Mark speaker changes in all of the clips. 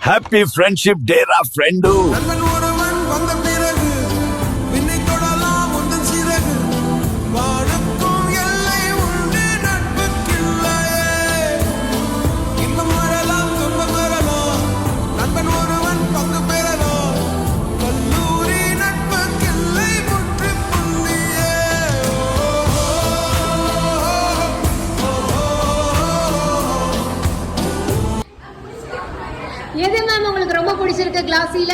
Speaker 1: Happy friendship டேரா friend.
Speaker 2: எது ma'am உங்களுக்கு ரொம்ப பிடிச்சிருக்கு கிளாஸில?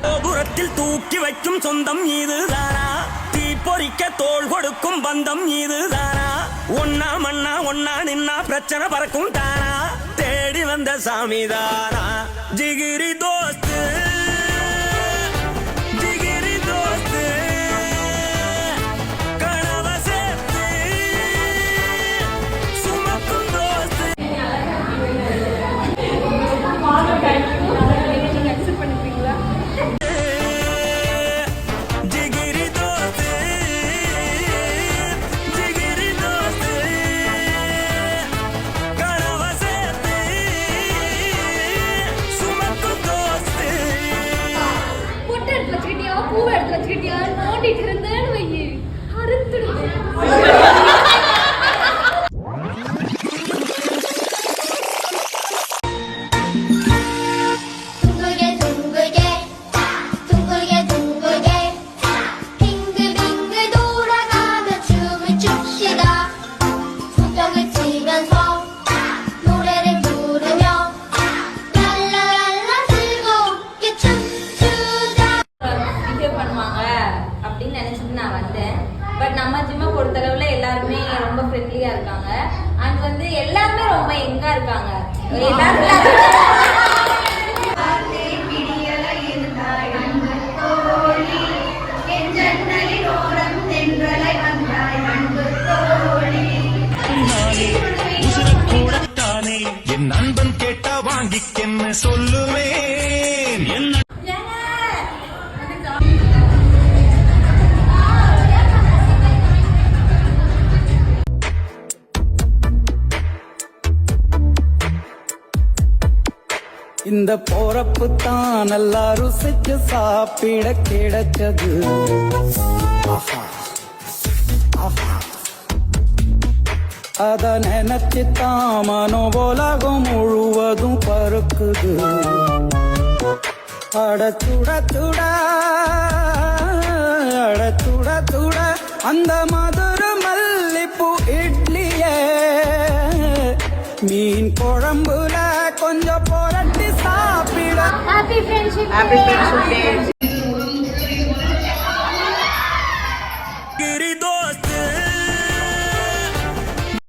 Speaker 3: கோபுரத்தில் தூக்கி வைக்கும் சொந்தம் இதுதானா? தீ பொறிக்க தோள் கொடுக்கும் பந்தம் இதுதானா? ஒன்னா மண்ணா ஒன்னா நின்னா பிரச்சனை பறக்கும் தானா? தேடி வந்த சாமிதானா ஜிகிரி தோஸ்து, ஜிகிரி தோஸ்து, கனவ சேர்த்து சுமக்கும் தோஸ்து.
Speaker 4: பட் நம்ம ஜிம்மை பொறுத்தளவுல எல்லாருமே ரொம்ப ஃப்ரெண்ட்லியா இருக்காங்க. அண்ட் வந்து எல்லாருமே ரொம்ப எங்கா இருக்காங்க.
Speaker 5: என் நண்பன் கேட்டா வாங்கிக்கென்ன சொல்லுவேன்.
Speaker 6: இந்த போறப்பு தான் நல்லா ருசிச்சு சாப்பிட கிடைச்சது. அத நினைச்சு தான் மனோ உலகம் முழுவதும் பருக்குது. அடச்சுட சுட அடச்சுட சுட அந்த மதுர மல்லிப்பூ இட்லியே மீன் குழம்புல கொஞ்சம் புரட்டி சாப்பிட.
Speaker 2: Happy friendship
Speaker 3: ஜிகிரி தோஸ்து.